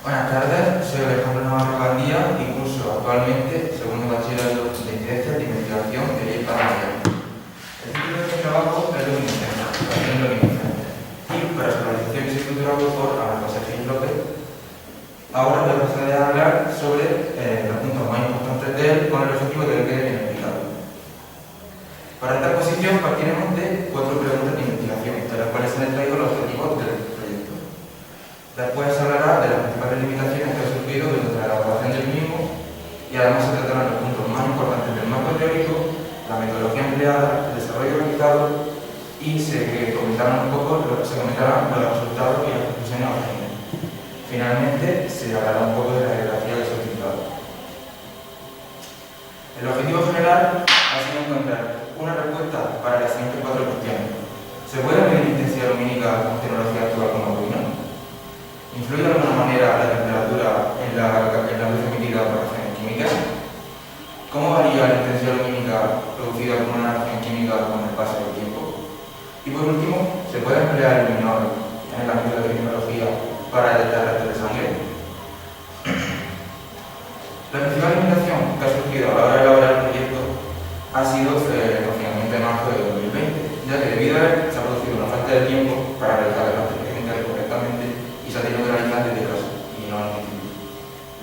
Buenas tardes, soy Alejandro Navarro Gandía y curso actualmente segundo bachillerato de Ciencias de Investigación de Lleida Mayor. El título de mi trabajo es Luminiscencia, educación luminiscencia. Y para su realización y su futuro autor, Ana José Gil López, ahora voy a proceder a hablar sobre los puntos más importantes de él con el objetivo del que viene explicado. Para esta exposición partiremos de 4 preguntas de investigación, de las cuales se han traído los objetivos del proyecto. Después se hablará de las principales limitaciones que han surgido durante la elaboración del mismo y además se tratarán los puntos más importantes del marco teórico, la metodología empleada, el desarrollo realizado y se comentarán los resultados y las conclusiones obtenidas. Finalmente se hablará un poco de la bibliografía que se ha utilizado. El objetivo general ha sido encontrar una respuesta para las siguientes 4 cuestiones. ¿Se puede medir intensidad lumínica con tecnología actual como Arduino? ¿Influye de alguna manera la temperatura en la luz emitida por reacciones químicas? ¿Cómo varía la intensidad lumínica producida por una reacción química con el paso del tiempo? Y por último, ¿se puede emplear el luminol en el ámbito de la criminología para detectar restos de sangre? La principal limitación que ha surgido a la hora de elaborar el proyecto ha sido el confinamiento de marzo de 2020, ya que debido a él se ha producido una falta de tiempo para realizar las técnicas correctamente y se ha tenido que realizar desde casa y no en el instituto.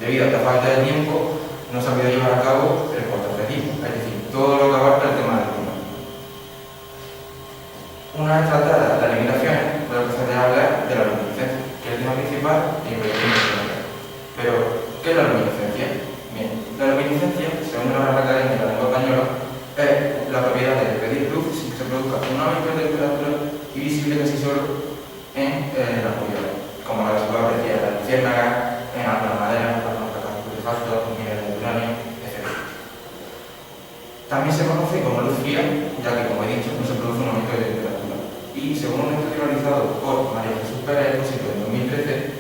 Debido a esta falta de tiempo, no se ha podido llevar a cabo el cuarto objetivo, es decir, todo lo que abarca el tema del clima. Una vez tratadas las limitaciones, voy a proceder a hablar de la luminiscencia, que es el tema principal de mi proyecto investigador. Pero, ¿qué es la luminiscencia? Bien, la luminiscencia, según la Real Academia de la Lengua Española, es la propiedad de pedir luz sin que se produzca un aumento de temperatura y visible casi solo en las oscuridad, como la que se puede apreciar en la luciérnaga, en algunas maderas, algunos cartón artefactos, minerales de uranio, etc. También se conoce como luz fría, ya que, como he dicho, no se produce un aumento de temperatura. Y según un estudio realizado por María Jesús Pérez, expuesto en 2013,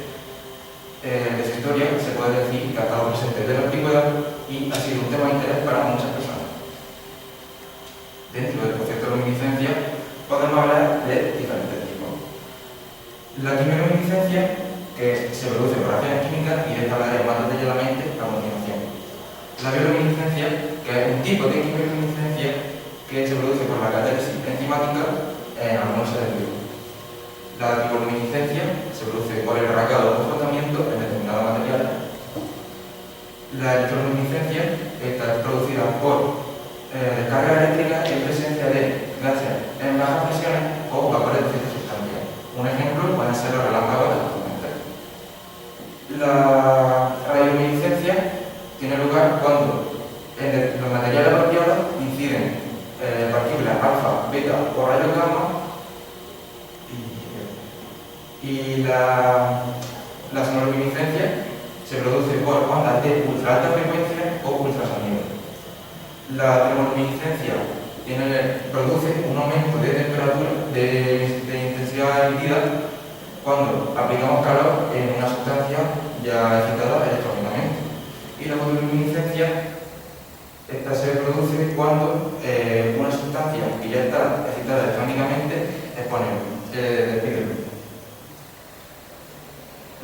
de su historia, se puede decir que ha estado presente desde la antigüedad y ha sido un tema de interés para muchas personas. Dentro del concepto de luminiscencia podemos hablar de diferentes tipos. La quimioluminiscencia, que se produce por reacciones químicas, y de esta hablaré más detalladamente a continuación. La bioluminiscencia, que es un tipo de quimioluminiscencia que se produce por la catálisis enzimática en algunos seres vivos. La bioluminiscencia se produce por el arrancado o frotamiento en determinado material. La electroluminiscencia está producida por descarga eléctrica en presencia de gases en bajas presiones o vapores de ciertas sustancias. Un ejemplo pueden ser los relámpagos de las tormentas. La radioluminiscencia tiene lugar cuando en los materiales apropiados inciden partículas alfa, beta o rayos gamma y la sonoluminiscencia se produce por ondas de ultra alta frecuencia o ultrasonido. La termoluminiscencia produce un aumento de temperatura, de intensidad emitida, cuando aplicamos calor en una sustancia ya excitada electrónicamente. Y la fotoluminiscencia, esta se produce cuando una sustancia que ya está excitada electrónicamente despide luz.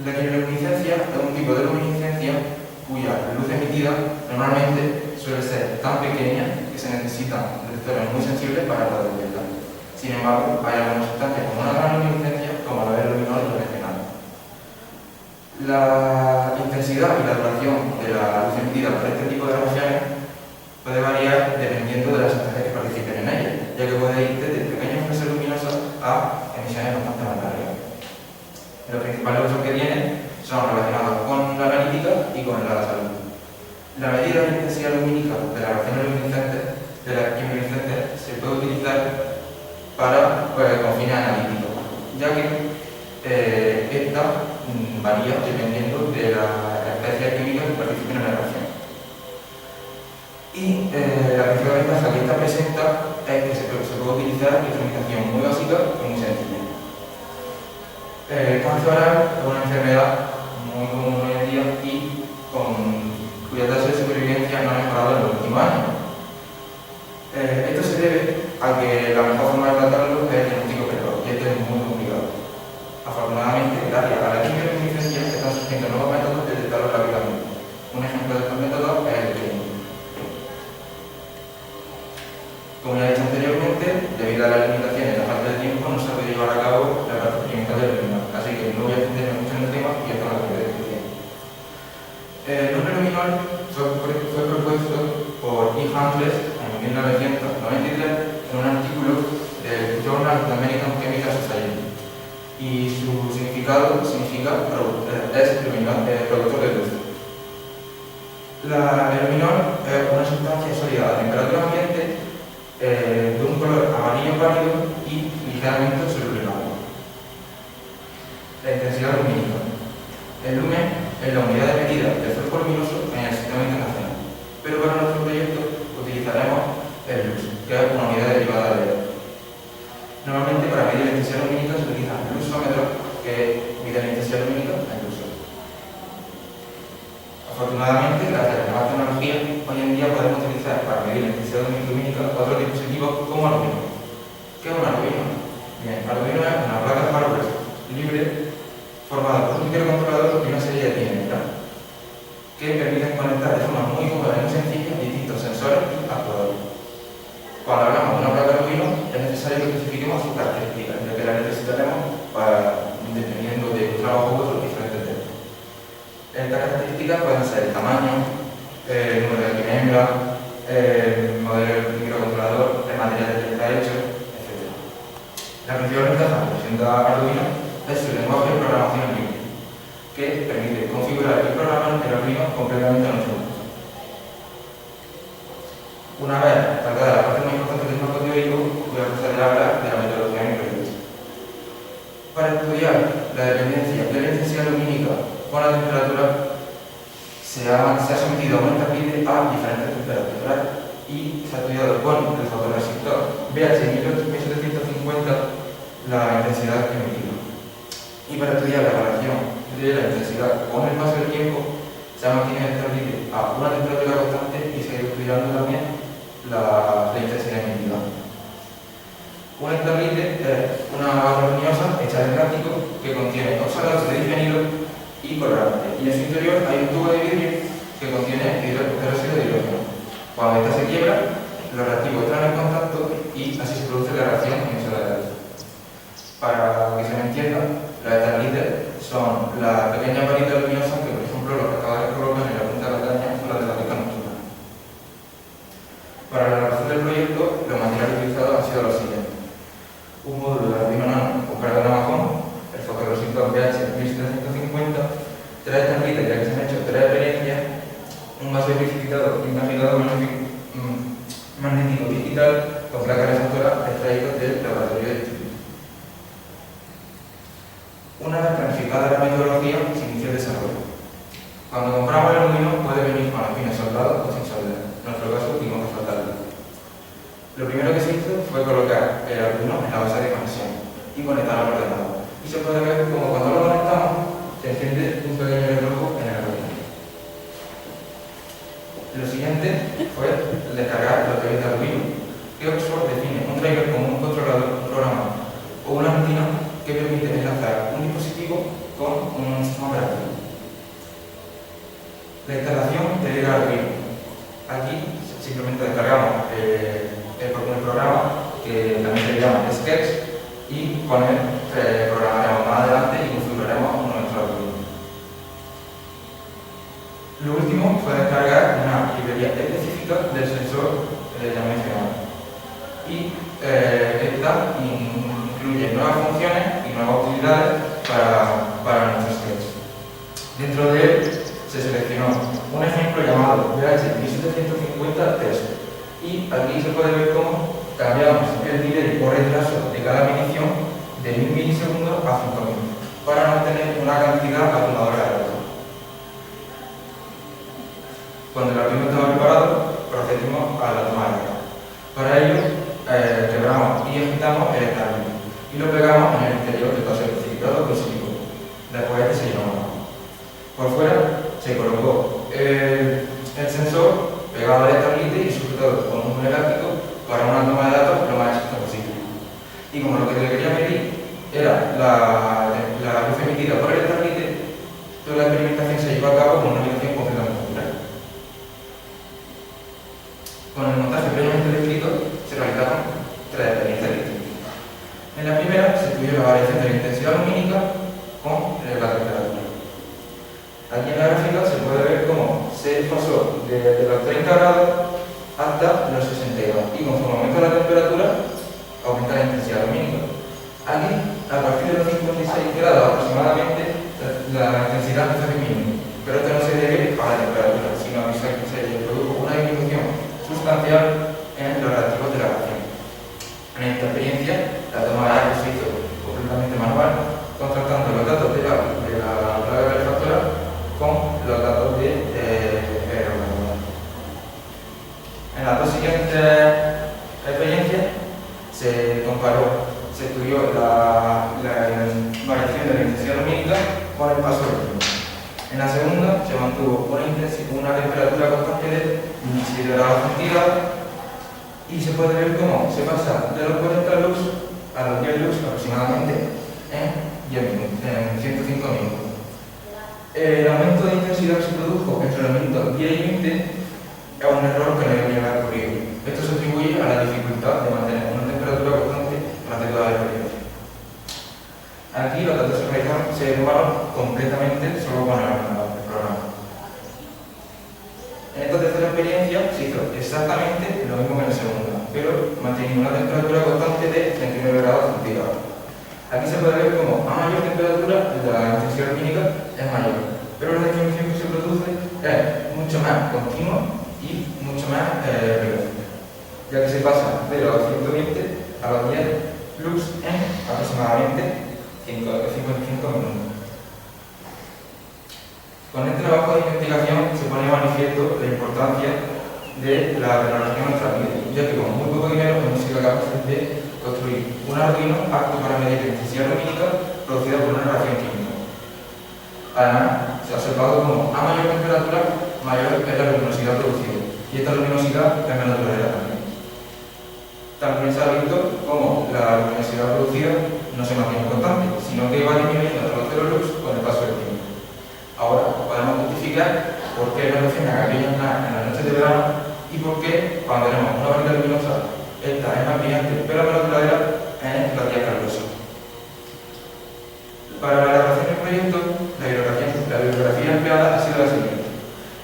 La quimioluminiscencia es un tipo de luminiscencia cuya luz emitida normalmente suele ser tan pequeña que se necesitan detectores muy sensibles para poder verla. Sin embargo, hay algunas sustancias como una gran luminiscencia, como la del luminol mencionado. La intensidad y la duración de la luz emitida por este tipo de radiaciones puede variar dependiendo de las sustancias que participen en ella, ya que puede ir desde pequeños flashes luminosos a emisiones bastante más largas. Los principales usos que tienen son relacionados con la analítica y con la salud. La medida de la intensidad lumínica de las reacciones luminiscentes, de las quimioluminiscentes, se puede utilizar para con fines analíticos, ya que esta varía dependiendo de las especies químicas que participen en la reacción. Y la principal ventaja que esta presenta es que se puede utilizar instrumentación muy básica y muy sencilla. El cáncer oral es una enfermedad muy común hoy en día y cuya tasa de supervivencia no ha mejorado en los últimos años. Esto se debe a que la mejor forma de tratarlo es el diagnóstico precoz, y esto es muy complicado. Afortunadamente, gracias a la quimioluminiscencia están surgiendo nuevos métodos y su significado es productor de luz. El luminol es una sustancia sólida a temperatura ambiente de un color amarillo pálido y ligeramente solubilizado. La intensidad lumínica. El lumen es la unidad de medida del flujo luminoso en el sistema internacional, pero para nuestro proyecto utilizaremos el lux, que es una unidad derivada de él. Normalmente para medir la intensidad lumínica se utilizan luxómetros que miden la intensidad lumínica en luxo. Afortunadamente, gracias a la nueva tecnología, hoy en día podemos utilizar para medir la intensidad lumínica otros dispositivos como Arduino. ¿Qué es un Arduino? Bien, Arduino es una placa de hardware libre formada por un microcontrolador y una serie de pines que permiten conectar de forma muy cómoda y muy sencilla distintos sensores y actuadores. Cuando hablamos de una placa de Arduino, es necesario que especifiquemos sus características, ya que las necesitaremos dependiendo de un trabajo u otro diferentes temas. Estas características pueden ser el tamaño, el número de pin hembra, el modelo del microcontrolador, el material del que está hecho, etc. La principal ventaja que presenta Arduino es su lenguaje de programación libre, que permite configurar y programar el Arduino completamente a nuestro gusto. Una vez tratada la parte más importante del marco teórico, voy a proceder a hablar de la metodología en el proyecto. Para estudiar la dependencia de la intensidad lumínica con la temperatura, se ha sometido a un interlite a diferentes temperaturas y se ha estudiado con el fotorresistor BH1750 la intensidad emitida. Y para estudiar la variación de la intensidad con el paso del tiempo, se ha mantenido el interlite a una temperatura constante y se ha ido estudiando también la intensidad emitida. Un interlite es una barra luminosa hecha de plástico que contiene oxalato de difenilo y colorante, y en su interior hay un tubo de vidrio que contiene peróxido de hidrógeno. Cuando esta se quiebra, los reactivos entran en contacto y así se produce la reacción emisora de luz. Para que se me entienda, los interlites son las pequeñas varitas luminosas que, por ejemplo, los pescadores colocan en la punta de la caña con la temática nocturna. Para la elaboración del proyecto, los materiales utilizados han sido los siguientes: un módulo de Arduino Nano con carga de Amazon, el fotorresistor BH1750, 3 interlites ya que se han hecho 3 experiencias, un vaso precipitado y un agitador magnético digital con placas reflectoras extraídas del laboratorio de estudio. Una vez planificada la metodología, se inició el desarrollo. Cuando compramos el Arduino puede venir con los pines soldados o sin soldar. En nuestro caso tuvimos que soldarlo. Lo primero que se hizo fue colocar el Arduino en la base de conexión y conectarlo al ordenador. Y se puede ver como cuando lo conectamos se enciende un pequeño LED rojo en el Arduino. Lo siguiente fue el descargar los drivers de Arduino, que Oxford define un driver como un controlador, un programa o una rutina que permite enlazar un dispositivo con un sistema operativo. La instalación del Arduino. Aquí simplemente descargamos el programa que también se llama Sketch y con él programaremos más adelante y configuraremos nuestro Arduino. Lo último fue descargar una librería específica del sensor ya mencionado. Y esta incluye nuevas funciones y nuevas utilidades para nuestro Sketch. Dentro de él se seleccionó un ejemplo llamado BH1750 test, y aquí se puede ver cómo cambiamos el delay o retraso de cada medición de 1000 milisegundos a 5000 para no obtener una cantidad abrumadora de datos. Cuando el Arduino estaba preparado, procedimos a la toma de datos. Para ello, quebramos y agitamos el establo y lo pegamos en el interior del paso precipitado con silicona. Después se llenó. Por fuera se colocó el sensor pegado al establite y sujetado con un elástico para una toma de datos lo más exacta posible. Y como lo que le quería medir era la luz emitida por el establite, toda la experimentación se llevó a cabo con una habitación completamente natural. Con el montaje previamente descrito se realizaron 3 experiencias distintas. En la primera se estudió la variación de la intensidad lumínica con la temperatura. Aquí en la gráfica se puede ver cómo se pasó desde los 30 grados hasta los 60 grados y conforme aumenta la temperatura, aumenta la intensidad lumínica. Aquí, a partir de los 56 grados aproximadamente, la intensidad empieza a disminuir. Pero esto no se debe a la temperatura, sino a que se produjo una disminución sustancial en los reactivos de la reacción. En esta experiencia, la toma de aire se hizo completamente manual, contrastando los datos de la placa calefactora con los datos de ordenador. En las dos siguientes experiencias se comparó, se estudió la variación de la intensidad lumínica con el paso del tiempo. En la segunda se mantuvo una temperatura constante de 17 grados centígrados y se puede ver cómo se pasa de los 40 lux a los 10 lux aproximadamente en 105 minutos. El aumento de intensidad que se produjo entre los minutos 10 y 20 es un error que no debería haber ocurrido. Esto se atribuye a la dificultad de mantener una temperatura constante durante toda la experiencia. Aquí los datos se tomaron completamente solo con el programa. En esta tercera experiencia se hizo exactamente lo mismo que en la segunda, pero manteniendo una temperatura constante de 39 grados centígrados. Aquí se puede ver cómo a mayor temperatura la intensidad lumínica es mayor, pero la disminución que se produce es mucho más continua y mucho más veloz, ya que se pasa de los 120 a los 10 lux en aproximadamente 55 minutos. Con este trabajo de investigación se pone de manifiesto la importancia de la tecnología en nuestra vida, ya que con muy poco dinero hemos sido capaces de construir un Arduino apto para medir la intensidad lumínica producida por una reacción química. Además, se ha observado como a mayor temperatura, mayor es la luminosidad producida, y esta luminosidad es menos duradera también. También se ha visto cómo la luminosidad producida no se mantiene constante, sino que va disminuyendo hasta los 0 lux con el paso del tiempo. Ahora podemos justificar por qué la luz aquella en las noches de verano y por qué cuando tenemos una varita luminosa esta es más brillante pero menos duradera en los días calurosos. Para la elaboración del proyecto, la bibliografía empleada ha sido la siguiente.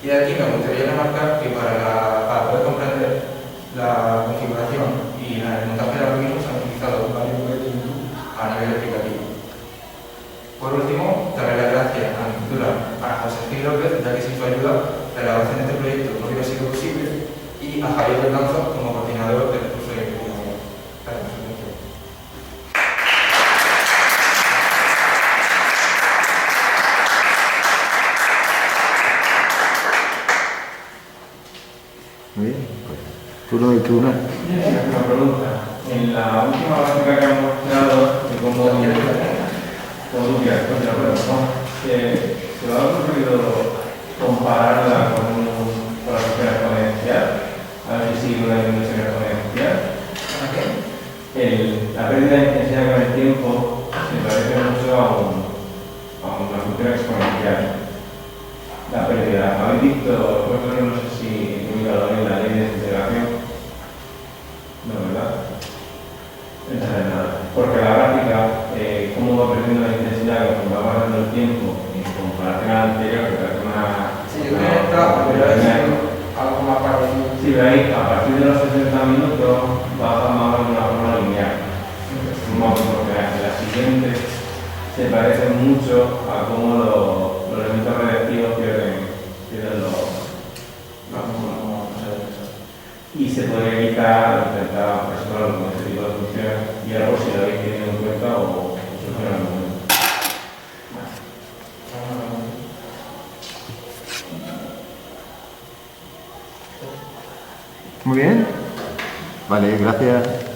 Y aquí me gustaría remarcar que para poder comprender la configuración y el montaje de Arduino se han utilizado varios vídeos de YouTube a nivel explicativo. Por último, darle las gracias a mi tutora, a José Gil López, ya que sin su ayuda la elaboración de este proyecto no hubiera sido posible, y a Javier Berganza como coordinador del curso de investigación. Gracias por su atención. Muy bien, pues turno del tribunal. Una pregunta. En la última gráfica que hemos mostrado de cómo ¿se os ha ocurrido compararla con la velocidad exponencial? A ver si sigue una dimensión exponencial. La pérdida de intensidad con el tiempo se parece mucho a una función exponencial. La pérdida. ¿Habéis visto? Vosotros no sé si en la ley de integración. No, ¿verdad? No sabe nada. Porque la gráfica, cómo va perdiendo la intensidad conforme va pasando el tiempo en comparación a la anterior, que parece una. Sí, yo creo que está algo más parecido. Sí, pero ahí, a partir de los 60 minutos, baja más o menos de una forma lineal. Porque la siguiente se parece mucho a cómo los elementos radiactivos pierden los. Y se podría evitar, intentar resolverlo con este tipo de funciones y algo si lo habéis tenido en cuenta o solucionar el momento. Muy bien. Vale, gracias.